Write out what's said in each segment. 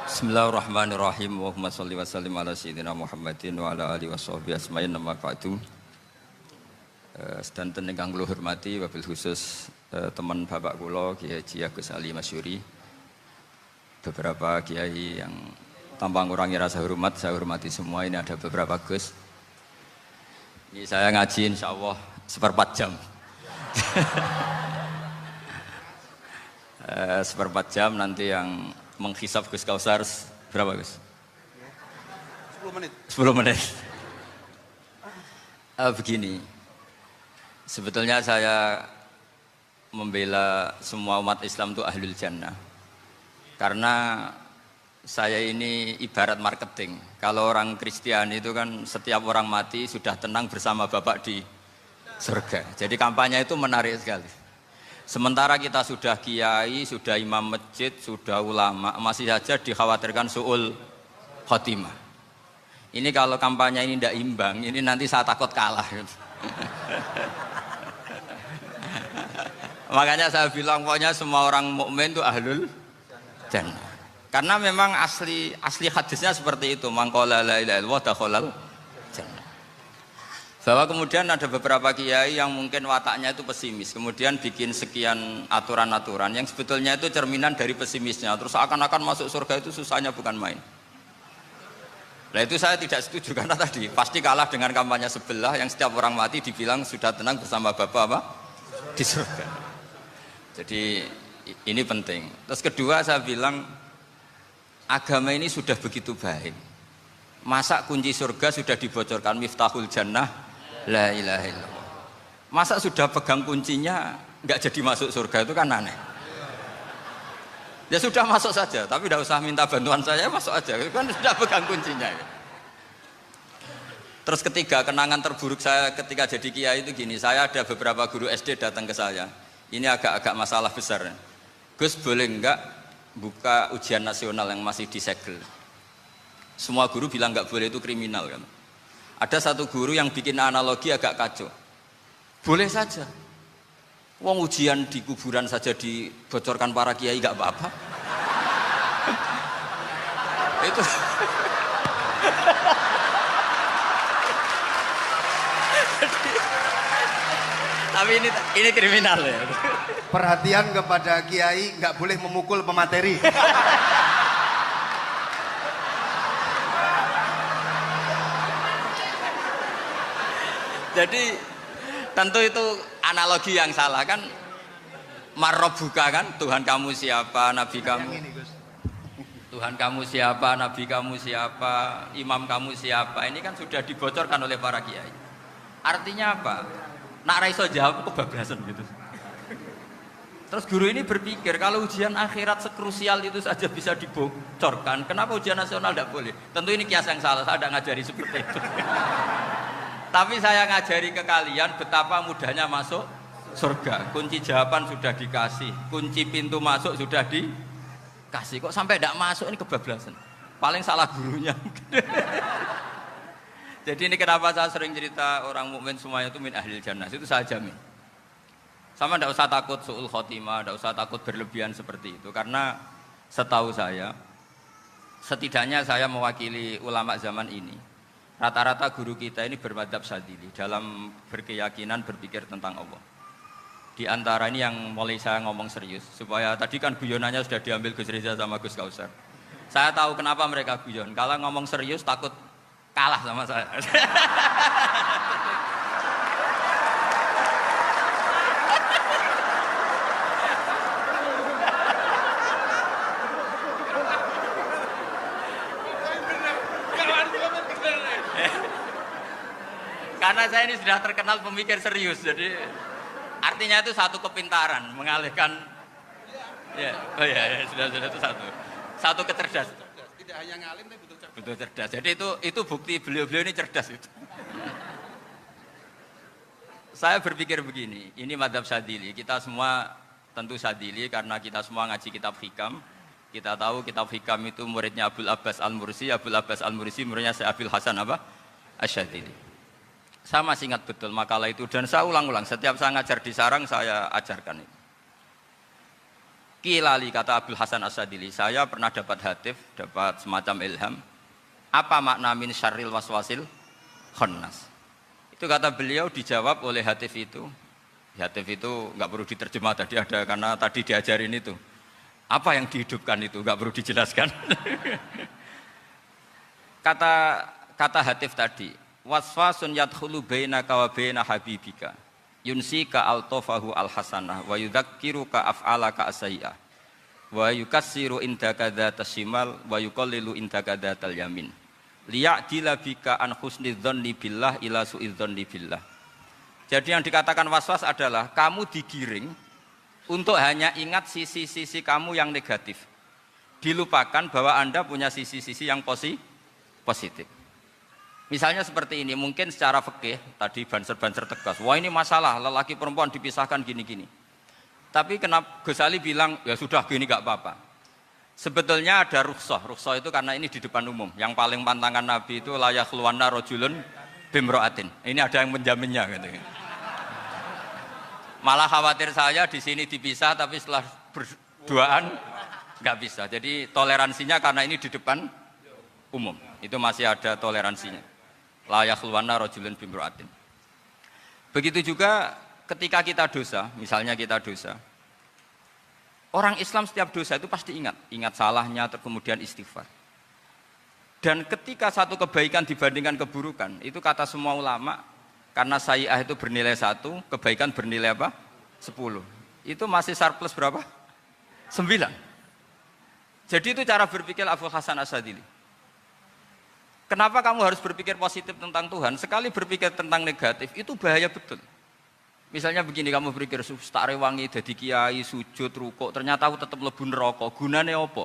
Bismillahirrahmanirrahim. Allahumma sholli wa sallim ala sayyidina Muhammadin wa ala alihi washabihi asma'in nama ba'du. Sedanten ingkang kula hormati wabil khusus teman bapak kula Kiai Haji Agus Ali Masyuri. Beberapa kiai yang tanpa ngurangi rasa hormat, saya hormati semua. Ini ada beberapa Gus. Ini saya ngaji insyaallah seperempat jam. Seperempat jam nanti yang menghisap Gus Kausar berapa Gus? 10 menit. 10 menit. Begini, sebetulnya saya membela semua umat Islam itu ahlul jannah. Karena saya ini ibarat marketing. Kalau orang Kristiani itu kan setiap orang mati sudah tenang bersama Bapak di surga. Jadi kampanye itu menarik sekali. Sementara kita sudah kiai, sudah imam masjid, sudah ulama, masih saja dikhawatirkan su'ul khotimah. Ini kalau kampanye ini tidak imbang, ini nanti saya takut kalah. Makanya saya bilang pokoknya semua orang mukmin itu ahlul jannah. Karena memang asli hadisnya seperti itu, man qala la ilaha illallah dakhalal jannah. Bahwa kemudian ada beberapa kiai yang mungkin wataknya itu pesimis, kemudian bikin sekian aturan-aturan yang sebetulnya itu cerminan dari pesimisnya, terus akan-akan masuk surga itu susahnya bukan main. Nah itu saya tidak setuju karena tadi pasti kalah dengan kampanye sebelah yang setiap orang mati dibilang sudah tenang bersama Bapak apa? Di surga. Jadi ini penting. Terus kedua saya bilang agama ini sudah begitu baik. Masa kunci surga sudah dibocorkan miftahul jannah la ilaha illallah. Masa sudah pegang kuncinya nggak jadi masuk surga, itu kan aneh. Ya sudah masuk saja, tapi tidak usah minta bantuan saya, masuk aja, kan sudah pegang kuncinya. Terus ketiga, kenangan terburuk saya ketika jadi kiai itu gini, saya ada beberapa guru SD datang ke saya. Ini agak-agak masalah besar. Gus boleh enggak buka ujian nasional yang masih disegel? Semua guru bilang nggak boleh, itu kriminal kan. Ada satu guru yang bikin analogi agak kacau. Boleh saja. Wong ujian di kuburan saja dibocorkan para kiai nggak apa-apa. Itu. Tapi ini kriminal ya. Perhatian kepada kiai, nggak boleh memukul pemateri. Jadi tentu itu analogi yang salah kan. Marrobuka kan, Tuhan kamu siapa, Nabi kamu. Tuhan kamu siapa, Nabi kamu siapa, imam kamu siapa. Ini kan sudah dibocorkan oleh para kiai. Artinya apa? Nak raiso jawab kebablasan gitu. Terus guru ini berpikir kalau ujian akhirat sekrusial itu saja bisa dibocorkan, kenapa ujian nasional tidak boleh? Tentu ini kias yang salah, saya tidak ngajari seperti itu. Tapi saya ngajari ke kalian betapa mudahnya masuk surga. Kunci jawaban sudah dikasih, kunci pintu masuk sudah dikasih. Kok sampai tidak masuk, ini kebablasan. Paling salah gurunya. Jadi ini kenapa saya sering cerita orang mukmin semuanya itu min ahlil jannah. Itu saya jamin. Sama tidak usah takut su'ul khotimah, tidak usah takut berlebihan seperti itu. Karena setahu saya, setidaknya saya mewakili ulama zaman ini. Rata-rata guru kita ini bermadzhab Syadzili dalam berkeyakinan berpikir tentang Allah. Di antara ini yang mulai saya ngomong serius, supaya tadi kan guyonannya sudah diambil Gus Reza sama Gus Kausar. Saya tahu kenapa mereka guyon. Kalau ngomong serius takut kalah sama saya. Karena saya ini sudah terkenal pemikir serius, jadi artinya itu satu kepintaran mengalihkan, ya, oh ya, sudah itu satu kecerdasan. Tidak hanya ngalim tapi butuh cerdas. Jadi itu bukti beliau ini cerdas itu. Saya berpikir begini, ini madzhab Syadzili, kita semua tentu Syadzili karena kita semua ngaji kitab hikam. Kita tahu kitab hikam itu muridnya Abul Abbas Al-Mursi, Abul Abbas Al-Mursi muridnya Syekh Abil Hasan apa? Asy-Syadzili. Saya masih ingat betul makalah itu dan saya ulang-ulang setiap saya ngajar di sarang saya ajarkan itu. Kilali kata Abdul Hasan As-Sadili, saya pernah dapat hatif, dapat semacam ilham. Apa makna min syarril waswasil khannas? Itu kata beliau dijawab oleh hatif itu. Hatif itu nggak perlu diterjemah tadi ada karena tadi diajarin itu. Apa yang dihidupkan itu nggak perlu dijelaskan. kata hatif tadi, waswasun yadkhulu bainaka wa baina habibika. Yunsika altofahu alhasanah wa yudzakiruka af'alaka asyi'ah wa yukassiru indaka dzatas shimal wa yuqallilu indaka dzatal yamin liya'dila bika an husni dzanni billah ila su'i dzanni billah. Jadi yang dikatakan waswas adalah kamu digiring untuk hanya ingat sisi-sisi kamu yang negatif, dilupakan bahwa Anda punya sisi-sisi yang positif. Misalnya seperti ini, mungkin secara fikih tadi banser-banser tegas, wah ini masalah lelaki perempuan dipisahkan gini-gini. Tapi kenapa Gus Ali bilang ya sudah gini gak apa-apa. Sebetulnya ada rukhsah itu karena ini di depan umum. Yang paling pantangan Nabi itu la yakhluwanna rajulun bimra'atin. Ini ada yang menjaminnya gitu. Malah khawatir saya di sini dipisah tapi setelah berduaan nggak bisa. Jadi toleransinya karena ini di depan umum. Itu masih ada toleransinya. La yakhluwanna rajulun bimra'atin. Begitu juga ketika kita dosa, misalnya kita dosa. Orang Islam setiap dosa itu pasti ingat salahnya, kemudian istighfar. Dan ketika satu kebaikan dibandingkan keburukan, itu kata semua ulama, karena sayyi'ah itu bernilai 1, kebaikan bernilai apa? 10. Itu masih surplus berapa? 9. Jadi itu cara berpikir Abdul Hasan As-Sadili. Kenapa kamu harus berpikir positif tentang Tuhan? Sekali berpikir tentang negatif, itu bahaya betul. Misalnya begini, kamu berpikir, tak rewangi, jadi kiai, sujud, rukuk, ternyata aku tetap lebu neraka, gunanya apa?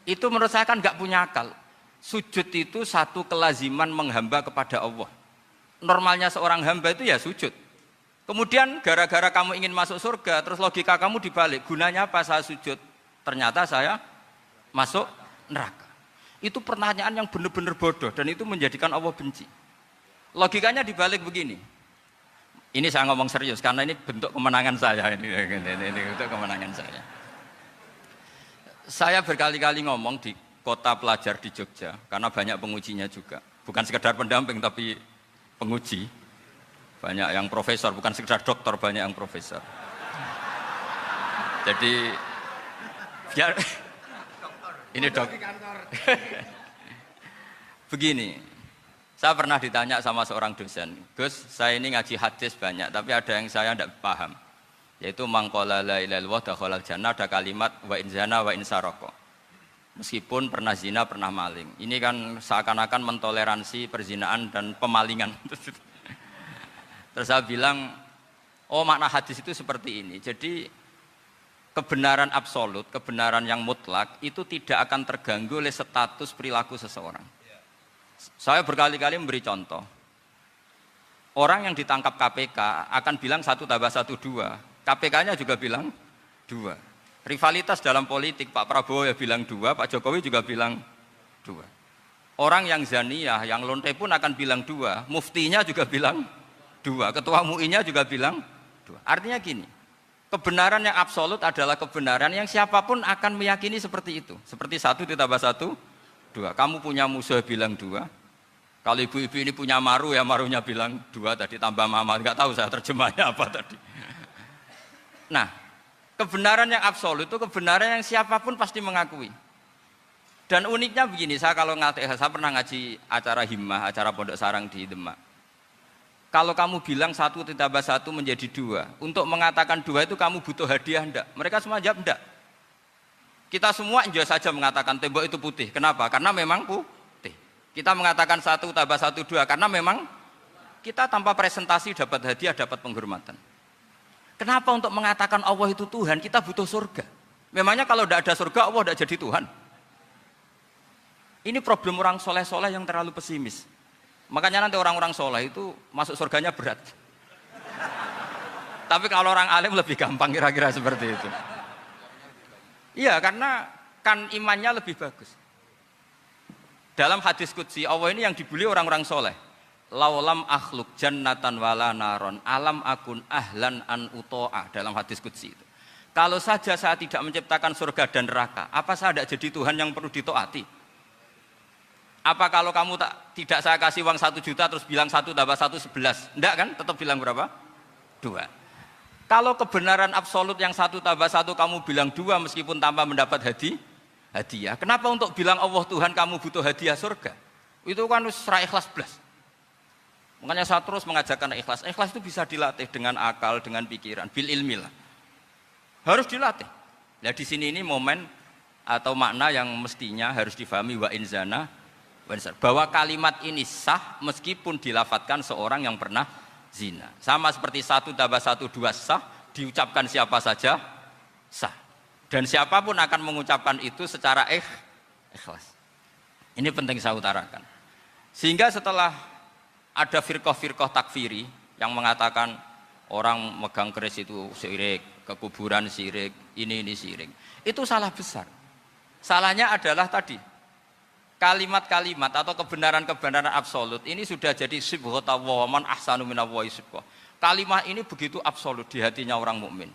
Itu menurut saya kan nggak punya akal. Sujud itu satu kelaziman menghamba kepada Allah. Normalnya seorang hamba itu ya sujud. Kemudian gara-gara kamu ingin masuk surga, terus logika kamu dibalik, gunanya apa saya sujud? Ternyata saya masuk neraka. Itu pertanyaan yang benar-benar bodoh dan itu menjadikan Allah benci. Logikanya dibalik begini. Ini saya ngomong serius karena ini bentuk kemenangan saya ini bentuk kemenangan saya. Saya berkali-kali ngomong di kota pelajar di Jogja karena banyak pengujinya juga. Bukan sekedar pendamping tapi penguji. Banyak yang profesor, bukan sekedar dokter, banyak yang profesor. Jadi biar ini dok. Begini, saya pernah ditanya sama seorang dosen, Gus, saya ini ngaji hadis banyak, tapi ada yang saya tidak paham, yaitu mangkola la ilaha illallah dakhalal jannah, ada kalimat wa in zana wa in saraka. Meskipun pernah zina, pernah maling. Ini kan seakan-akan mentoleransi perzinaan dan pemalingan. Terus saya bilang, oh makna hadis itu seperti ini. Jadi kebenaran absolut, kebenaran yang mutlak itu tidak akan terganggu oleh status perilaku seseorang. Saya berkali-kali memberi contoh. Orang yang ditangkap KPK akan bilang 1 tambah 1 2. KPK-nya juga bilang 2. Rivalitas dalam politik, Pak Prabowo ya bilang 2, Pak Jokowi juga bilang 2. Orang yang zaniyah, yang lonte pun akan bilang 2. Muftinya juga bilang 2. Ketua MUI-nya juga bilang 2. Artinya gini, kebenaran yang absolut adalah kebenaran yang siapapun akan meyakini seperti itu. Seperti 1 ditambah 1, 2. Kamu punya musuh bilang 2. Kalau ibu-ibu ini punya maru ya marunya bilang 2 tadi tambah mama. Enggak tahu saya terjemahnya apa tadi. Nah, kebenaran yang absolut itu kebenaran yang siapapun pasti mengakui. Dan uniknya begini, saya pernah ngaji acara himmah, acara pondok sarang di Demak. Kalau kamu bilang 1 ditambah 1 menjadi 2, untuk mengatakan 2 itu kamu butuh hadiah enggak? Mereka semua jawab enggak. Kita semua enjoy saja mengatakan tembok itu putih. Kenapa? Karena memang putih. Kita mengatakan 1 tambah 1 2 karena memang kita tanpa presentasi dapat hadiah, dapat penghormatan. Kenapa untuk mengatakan Allah itu Tuhan kita butuh surga? Memangnya kalau tidak ada surga Allah tidak jadi Tuhan? Ini problem orang soleh-soleh yang terlalu pesimis. Makanya nanti orang-orang soleh itu masuk surganya berat. Tapi kalau orang alim lebih gampang kira-kira seperti itu. Iya, karena kan imannya lebih bagus. Dalam hadis qudsi, Allah ini yang dibuli orang-orang soleh. Laulam akhluk jannatan wala naron alam akun ahlan an uto'a. Dalam hadis qudsi itu. Kalau saja saya tidak menciptakan surga dan neraka, apa saya tidak jadi Tuhan yang perlu ditaati? Apa kalau kamu tidak saya kasih uang 1 juta terus bilang 1 tambah 1 11? Enggak kan? Tetap bilang berapa? 2. Kalau kebenaran absolut yang 1 tambah 1 kamu bilang 2 meskipun tanpa mendapat hadiah. Kenapa untuk bilang Allah Tuhan kamu butuh hadiah surga? Itu kan serah ikhlas belas. Makanya saya terus mengajarkan ikhlas. Ikhlas itu bisa dilatih dengan akal, dengan pikiran, bil ilmi lah. Harus dilatih. Nah di sini ini momen atau makna yang mestinya harus difahami wa inzana bahwa kalimat ini sah meskipun dilafatkan seorang yang pernah zina. Sama seperti 1 tambah 1 2 sah, diucapkan siapa saja sah. Dan siapapun akan mengucapkan itu secara ikhlas. Ini penting saya utarakan. Sehingga setelah ada firqah-firqah takfiri yang mengatakan orang megang keris itu syirik, ke kuburan syirik, ini syirik. Itu salah besar. Salahnya adalah tadi kalimat-kalimat atau kebenaran-kebenaran absolut ini sudah jadi sibghatullah man ahsanu minallahi sibghah. Kalimat ini begitu absolut di hatinya orang mukmin.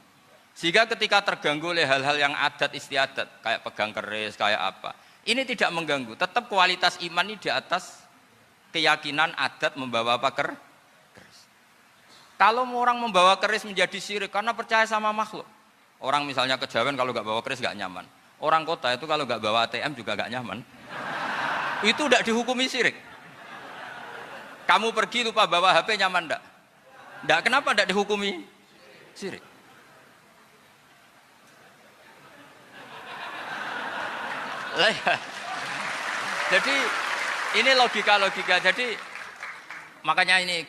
Sehingga ketika terganggu oleh hal-hal yang adat istiadat kayak pegang keris, kayak apa, ini tidak mengganggu. Tetap kualitas iman ini di atas keyakinan adat membawa apa keris. Kalau orang membawa keris menjadi syirik karena percaya sama makhluk. Orang misalnya kejawen kalau nggak bawa keris nggak nyaman. Orang kota itu kalau nggak bawa ATM juga nggak nyaman. Itu tidak dihukumi syirik. Kamu pergi lupa bawa HP nyaman enggak? Enggak, kenapa enggak dihukumi syirik? Jadi ini logika. Jadi makanya ini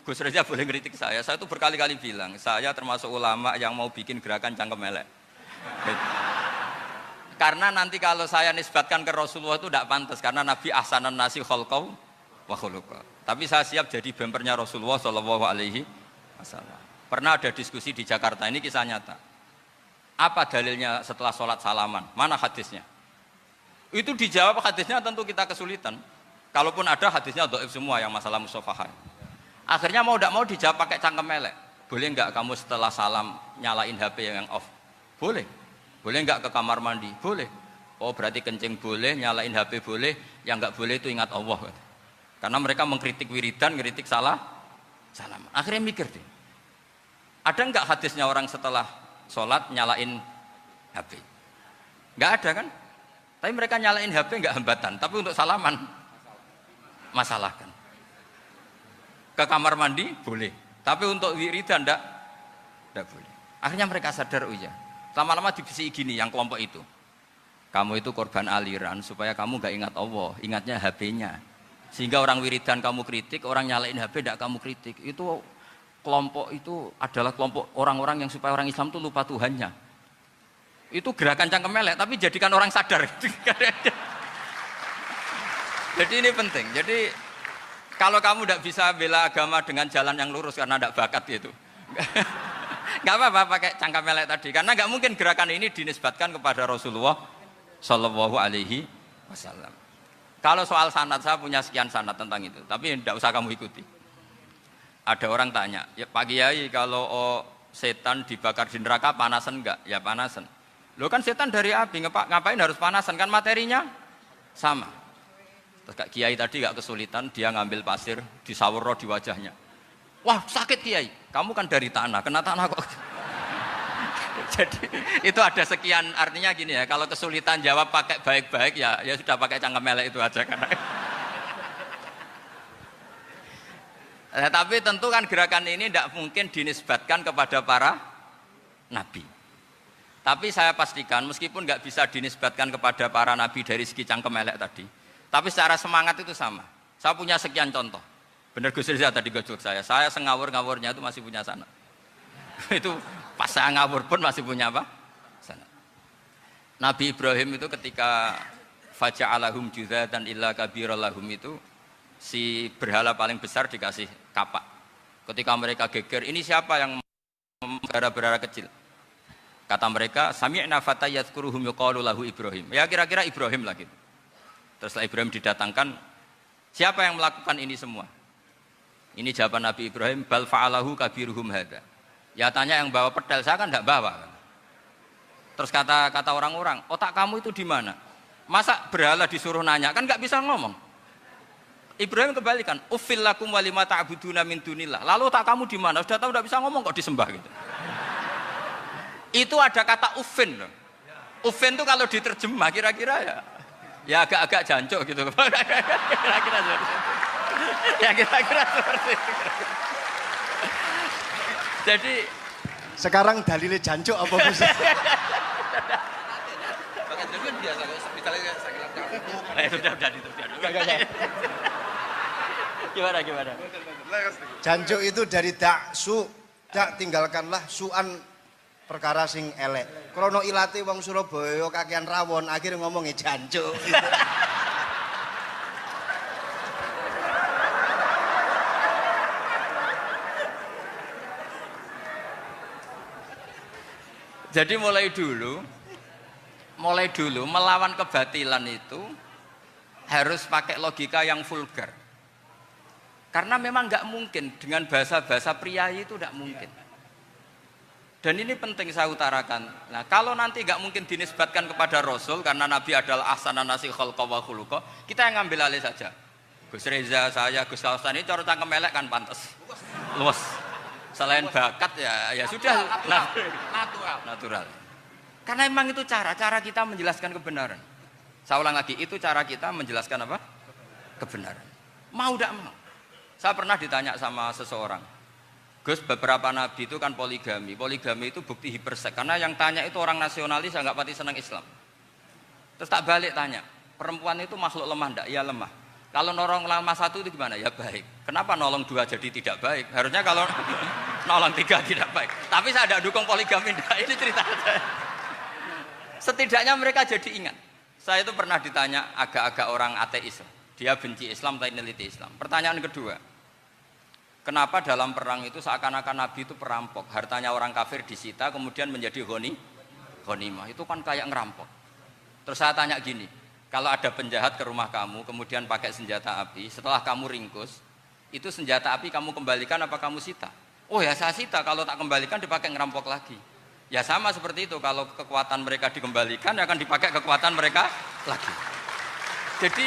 Gus Reza boleh ngeritik saya itu berkali-kali bilang, saya termasuk ulama yang mau bikin gerakan cangkem elek. Karena nanti kalau saya nisbatkan ke Rasulullah itu tidak pantas, karena Nabi ahsanan nasi khalqau wa khuluqa. Tapi saya siap jadi bempernya Rasulullah Shallallahu Alaihi Wasallam. Pernah ada diskusi di Jakarta, ini kisah nyata. Apa dalilnya setelah sholat salaman? Mana hadisnya? Itu dijawab hadisnya tentu kita kesulitan. Kalaupun ada hadisnya dhaif semua yang masalah musafahah. Akhirnya mau tidak mau dijawab pakai cangkem elek. Boleh enggak kamu setelah salam nyalain HP yang off? Boleh. Boleh enggak ke kamar mandi? Boleh. Oh berarti kencing boleh, nyalain HP boleh, yang enggak boleh itu ingat Allah. Karena mereka mengkritik wiridan, ngeritik salam. Akhirnya mikir deh. Ada enggak hadisnya orang setelah sholat nyalain HP? Enggak ada kan? Tapi mereka nyalain HP enggak hambatan, tapi untuk salaman masalah kan. Ke kamar mandi boleh, tapi untuk wiridan enggak boleh. Akhirnya mereka sadar, oh iya. Lama-lama dibisiki gini yang kelompok itu. Kamu itu korban aliran supaya kamu gak ingat Allah, ingatnya HP-nya. Sehingga orang wiridan kamu kritik, orang nyalain HP tidak kamu kritik. Itu kelompok itu adalah kelompok orang-orang yang supaya orang Islam itu lupa Tuhannya. Itu gerakan cangkem elek, tapi jadikan orang sadar. Jadi ini penting. Jadi kalau kamu tidak bisa bela agama dengan jalan yang lurus karena tidak bakat gitu. Gak apa-apa pakai cangkem elek tadi, karena gak mungkin gerakan ini dinisbatkan kepada Rasulullah Shallallahu Alaihi Wasallam. Kalau soal sanad, saya punya sekian sanad tentang itu, tapi tidak usah kamu ikuti. Ada orang tanya, ya Pak Kiai kalau setan dibakar di neraka panasan enggak? Ya panasan. Loh kan setan dari api, ngapain harus panasan? Kan materinya sama. Terus Kak Kiai tadi gak kesulitan, dia ngambil pasir, disawur di wajahnya. Wah sakit Kiai, kamu kan dari tanah, kena tanah kok. Jadi itu ada sekian, artinya gini ya, kalau kesulitan jawab pakai baik-baik ya sudah pakai cangkem elek itu aja karena. Tapi tentu kan gerakan ini tidak mungkin dinisbatkan kepada para nabi. Tapi saya pastikan meskipun nggak bisa dinisbatkan kepada para nabi dari segi cangkem elek tadi, tapi secara semangat itu sama. Saya punya sekian contoh. Benar Gus Riza tadi gojok saya sengawur-ngawurnya itu masih punya sanad. Itu pas saya ngawur pun masih punya apa? Sanad. Nabi Ibrahim itu ketika faja'alahum juzatan illa kabirallahum itu si berhala paling besar dikasih kapak. Ketika mereka geger, ini siapa yang berhala-berhala kecil? Kata mereka, sami'na fata yadhkuruhum yuqalu lahu Ibrahim. Ya kira-kira Ibrahim lah gitu. Terus setelah Ibrahim didatangkan, siapa yang melakukan ini semua? Ini jawaban Nabi Ibrahim, bal fa'alahu kabiruhum hadza. Ya tanya yang bawa pedal, saya kan enggak bawa. Terus kata orang-orang, otak kamu itu di mana? Masa berhala disuruh nanya, kan nggak bisa ngomong. Ibrahim kembalikan, uffil lakum walima ta'buduna min dunillah. Lalu otak kamu di mana? Sudah tahu nggak bisa ngomong kok disembah gitu. Itu ada kata uffin loh. Uffin itu kalau diterjemah kira-kira ya agak-agak jancuk gitu. Kira-kira seperti itu. Ya kira-kira seperti itu. Jadi Sekarang dalilnya jancuk apa Gus? Gimana? Jancuk itu dari su, tinggalkanlah suan perkara sing elek. Krono ilate wong Surabaya kakean rawon, akhirnya ngomongnya jancuk. Jadi mulai dulu melawan kebatilan itu harus pakai logika yang vulgar. Karena memang nggak mungkin dengan bahasa-bahasa priayi itu nggak mungkin. Dan ini penting saya utarakan. Nah, kalau nanti nggak mungkin dinisbatkan kepada Rasul karena Nabi adalah ahsanan nasi khalqa wa khuluqa, kita yang ngambil alih saja. Gus Reza, saya, Gus Hasan ini cara cangkem elek kan pantas. Luas. Selain bakat ya sudah natural. Karena memang itu cara kita menjelaskan kebenaran. Saya ulang lagi, itu cara kita menjelaskan apa? Kebenaran. Mau tidak mau. Saya pernah ditanya sama seseorang, Gus, beberapa nabi itu kan poligami. Poligami itu bukti hiperseks. Karena yang tanya itu orang nasionalis yang nggak pati senang Islam. Terus tak balik tanya, perempuan itu makhluk lemah enggak? Ya lemah. Kalau nolong lama satu itu gimana? Ya baik. Kenapa nolong dua jadi tidak baik? Harusnya kalau nolong tiga tidak baik. Tapi saya tidak dukung poligami. Nah, ini cerita saya. Setidaknya mereka jadi ingat. Saya itu pernah ditanya agak-agak orang ateis. Dia benci Islam tapi neliti Islam. Pertanyaan kedua, kenapa dalam perang itu seakan-akan Nabi itu perampok? Hartanya orang kafir disita kemudian menjadi ghanimah. Itu kan kayak ngerampok. Terus saya tanya gini, kalau ada penjahat ke rumah kamu, kemudian pakai senjata api, setelah kamu ringkus, itu senjata api kamu kembalikan apa kamu sita? Oh ya saya sita, kalau tak kembalikan dipakai ngerampok lagi. Ya sama seperti itu, kalau kekuatan mereka dikembalikan, akan dipakai kekuatan mereka lagi. Jadi,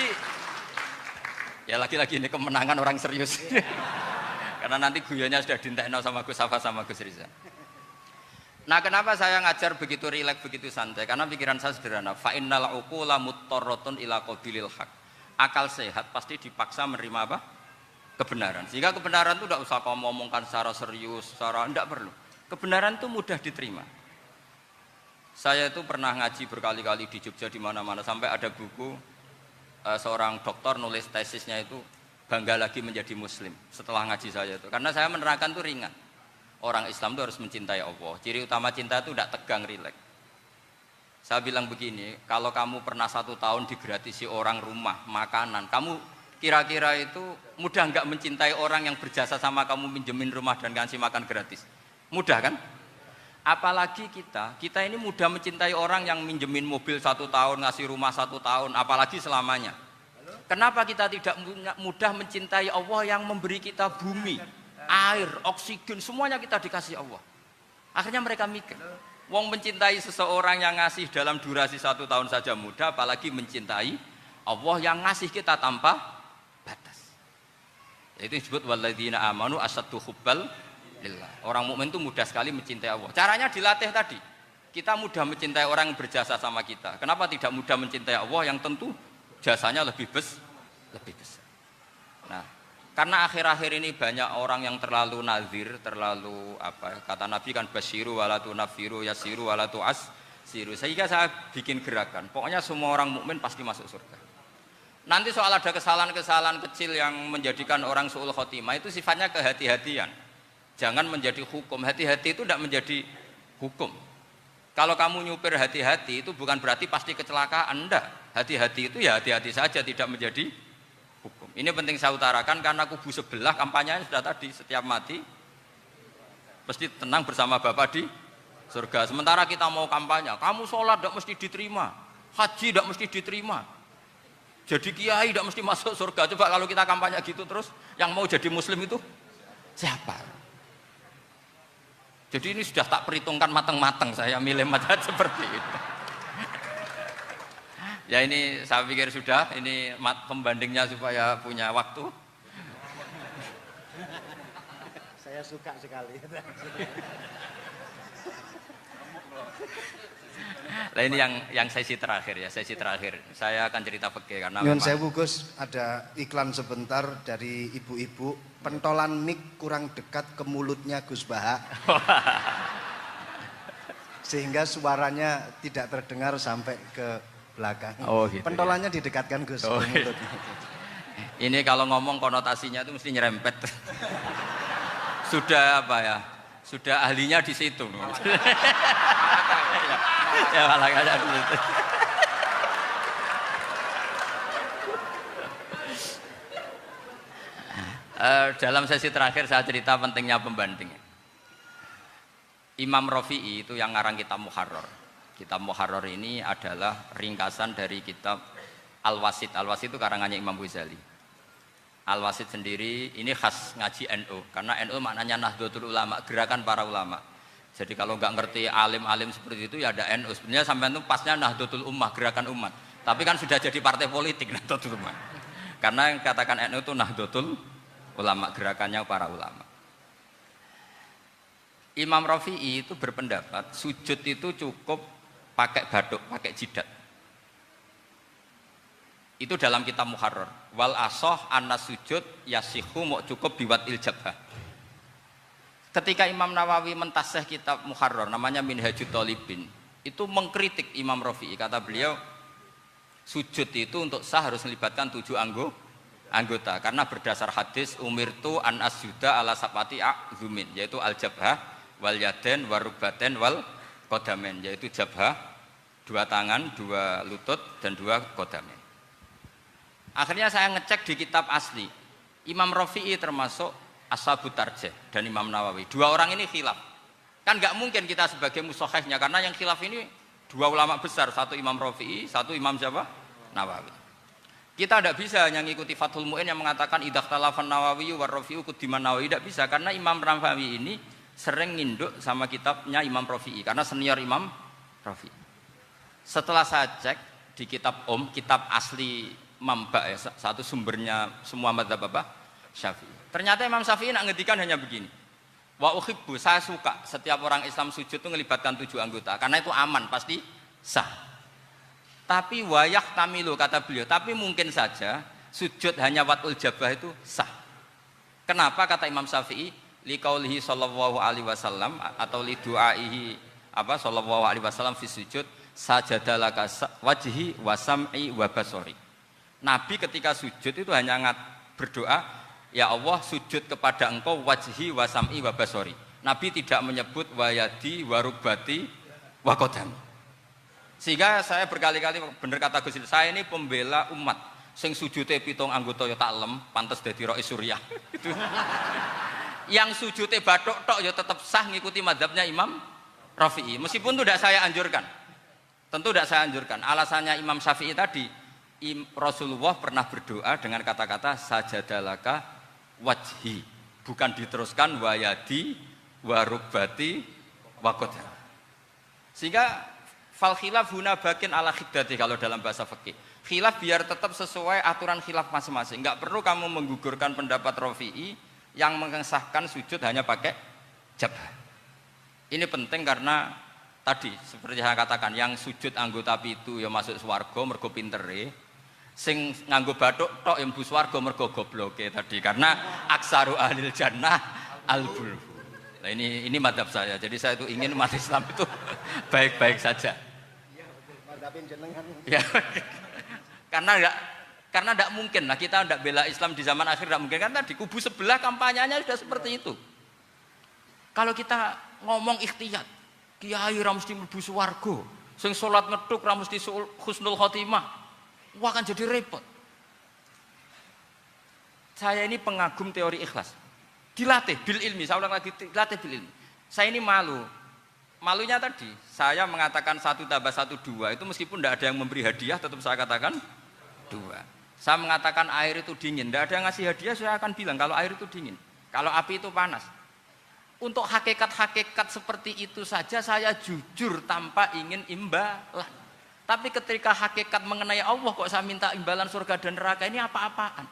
ya lagi-lagi ini kemenangan orang serius. Karena nanti guyonnya sudah dintekno sama Gus Safa sama Gus Riza. Nah, kenapa saya ngajar begitu rileks, begitu santai? Karena pikiran saya sederhana. Fa innal uqula muttarratun ila qabilil haq. Akal sehat pasti dipaksa menerima apa? Kebenaran. Sehingga kebenaran itu tidak usah kamu ngomongkan secara serius, secara tidak perlu. Kebenaran itu mudah diterima. Saya itu pernah ngaji berkali-kali di Jogja di mana-mana sampai ada buku seorang dokter nulis tesisnya itu bangga lagi menjadi muslim setelah ngaji saya itu. Karena saya menerangkan itu ringan. Orang Islam itu harus mencintai Allah. Ciri utama cinta itu tidak tegang, rileks. Saya bilang begini, kalau kamu pernah 1 tahun digratisi orang rumah, makanan, kamu kira-kira itu mudah nggak mencintai orang yang berjasa sama kamu minjemin rumah dan ngasih makan gratis? Mudah kan? Apalagi kita ini mudah mencintai orang yang minjemin mobil 1 tahun, ngasih rumah 1 tahun, apalagi selamanya. Kenapa kita tidak mudah mencintai Allah yang memberi kita bumi, air, oksigen, semuanya kita dikasih Allah. Akhirnya mereka mikir, wong mencintai seseorang yang ngasih dalam durasi 1 tahun saja mudah, apalagi mencintai Allah yang ngasih kita tanpa batas. Itu disebut walladzina amanu asaddu hubbal lillah. Orang mukmin itu mudah sekali mencintai Allah. Caranya dilatih tadi. Kita mudah mencintai orang yang berjasa sama kita. Kenapa tidak mudah mencintai Allah yang tentu jasanya lebih besar? Nah, karena akhir-akhir ini banyak orang yang terlalu nazir, terlalu kata Nabi kan basyiru wala tunaffiru yasiru wala tu'assiru. Sehingga saya bikin gerakan. Pokoknya semua orang mukmin pasti masuk surga. Nanti soal ada kesalahan-kesalahan kecil yang menjadikan orang su'ul khotimah itu sifatnya kehati-hatian. Jangan menjadi hukum. Hati-hati itu tidak menjadi hukum. Kalau kamu nyupir hati-hati itu bukan berarti pasti kecelakaan, enggak. Hati-hati itu ya hati-hati saja, tidak menjadi hukum. Ini penting saya utarakan karena kubu sebelah kampanyenya sudah tadi, setiap mati mesti tenang bersama Bapak di surga. Sementara kita mau kampanye, kamu sholat tidak mesti diterima, haji tidak mesti diterima, jadi kiai tidak mesti masuk surga. Coba kalau kita kampanye gitu terus, yang mau jadi muslim itu siapa? Jadi ini sudah tak perhitungkan matang-matang saya milih mazhab seperti itu. Ya ini saya pikir sudah, ini pembandingnya supaya punya waktu. Saya suka sekali. Nah ini yang sesi terakhir ya, sesi terakhir. Saya akan cerita fikih karena Nyun sewu Gus, ada iklan sebentar dari ibu-ibu, pentolan mic kurang dekat ke mulutnya Gus Baha. Sehingga suaranya tidak terdengar sampai ke belakang. Oh, gitu, pentolannya didekatkan Gus ke mulut. Ini kalau ngomong konotasinya itu mesti nyerempet. Sudah apa ya? Sudah ahlinya di situ. Ya malah kayak gitu. Dalam sesi terakhir saya cerita pentingnya pembanding. Imam Rafi'i itu yang ngarang kitab Muharrar. Kitab Muharrar ini adalah ringkasan dari kitab Al-Wasit. Al-Wasit itu karangannya Imam Ghazali. Al-Wasit sendiri ini khas ngaji NU karena NU maknanya Nahdlatul Ulama, gerakan para ulama. Jadi kalau nggak ngerti alim-alim seperti itu ya ada NU. Sebenarnya sampai itu pasnya Nahdlatul Ummah, gerakan umat. Tapi kan sudah jadi partai politik Nahdlatul Ummah. Karena yang katakan NU itu Nahdlatul Ulama, gerakannya para ulama. Imam Rafi'i itu berpendapat sujud itu cukup pakai baduk, pakai jidat. Itu dalam kitab Muharrar. Wal asoh anna sujud yasihu mau cukup biwat iljabah. Ketika Imam Nawawi mentasih kitab Muharrar namanya Minhajut Thalibin, itu mengkritik Imam Rafi'i. Kata beliau, sujud itu untuk sah harus melibatkan 7 anggota karena berdasar hadis umirtu an asjuda ala sabati a'zumin, yaitu al-jabhah wal yaden warukbaten wal qadamen, yaitu jabhah 2 tangan, 2 lutut dan 2 qadamen. Akhirnya saya ngecek di kitab asli. Imam Rafi'i termasuk Ashabut Tarjih dan Imam Nawawi. 2 orang ini khilaf. Kan nggak mungkin kita sebagai mushahihnya karena yang khilaf ini 2 ulama besar, satu Imam Rafi'i, satu Imam siapa? Nawawi. Kita tidak bisa hanya ngikuti Fathul Mu'in yang mengatakan idzakhtalafan Nawawi war Rafi'u kudiman Nawawi, tidak bisa karena Imam Nawawi ini sering nginduk sama kitabnya Imam Rafi'i karena senior Imam Rafi'i. Setelah saya cek di kitab kitab asli Mamba ya, satu sumbernya semua mazhab apa? Syafi'i. Ternyata Imam Syafi'i nak ngedikan hanya begini. Wa uhibbu, saya suka setiap orang Islam sujud itu melibatkan 7 anggota karena itu aman, pasti sah. Tapi wayah tamilu kata beliau, tapi mungkin saja sujud hanya watul jabah itu sah. Kenapa kata Imam Syafi'i? Liqaulihi sallallahu alaihi wasallam atau li du'aihi apa sallallahu alaihi wasallam fi sujud sajadalaka wajhi wa sam'i wa basori. Nabi ketika sujud itu hanya berdoa, ya Allah sujud kepada engkau wajhi wa sam'i wa basori. Nabi tidak menyebut wayadi wa rukbati wa qadam. Sehingga saya berkali-kali bener kata Gus, saya ini pembela umat. Sing sujudnya 7 anggota ya taklem, pantes dadi Rais Suriah. Itu. Yang sujudnya bathuk tok ya tetap sah ngikuti mazhabnya Imam Rafi'i. Meskipun itu tidak saya anjurkan. Tentu tidak saya anjurkan. Alasannya Imam Syafi'i tadi, Rasulullah pernah berdoa dengan kata-kata sajadalaka wajhi, bukan diteruskan wayadi warubati wakodha. Sehingga fal khilaf huna bakin ala khiddati kalau dalam bahasa fikih. Khilaf biar tetap sesuai aturan khilaf masing-masing. Enggak perlu kamu menggugurkan pendapat Rafi'i yang mengesahkan sujud hanya pakai jabah. Ini penting karena tadi seperti saya katakan, yang sujud anggota pitu ya masuk swarga mergo pintere, sing nganggo bathuk tok yang mlebu swarga mergo gobloke tadi, karena aksaru ahlil jannah al-bulhu. Nah, ini madhab saya. Jadi saya itu ingin umat Islam itu baik-baik saja. Ya, karena tidak mungkin lah kita tidak bela Islam di zaman akhir, tidak mungkin kan tadi kubu sebelah kampanyenya sudah seperti itu. Kalau kita ngomong ikhtiyat, kiai ra mesti mlebu swarga, sing salat ngethuk ra mesti husnul khotimah. Wah kan jadi repot. Saya ini pengagum teori ikhlas. Dilatih bil ilmi, saya ulang lagi, dilatih bil ilmi. Saya ini malu. Malunya tadi, saya mengatakan 1 tambah 1 2, itu meskipun tidak ada yang memberi hadiah tetap saya katakan 2. Saya mengatakan air itu dingin, tidak ada yang ngasih hadiah, saya akan bilang kalau air itu dingin, kalau api itu panas. Untuk hakikat-hakikat seperti itu saja saya jujur tanpa ingin imbalan. Tapi ketika hakikat mengenai Allah kok saya minta imbalan surga dan neraka, ini apa-apaan?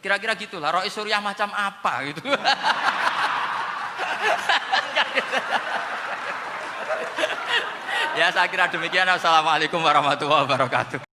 Kira-kira gitulah, Rois Suriah macam apa gitu. Ya saya kira demikian. Assalamualaikum warahmatullahi wabarakatuh.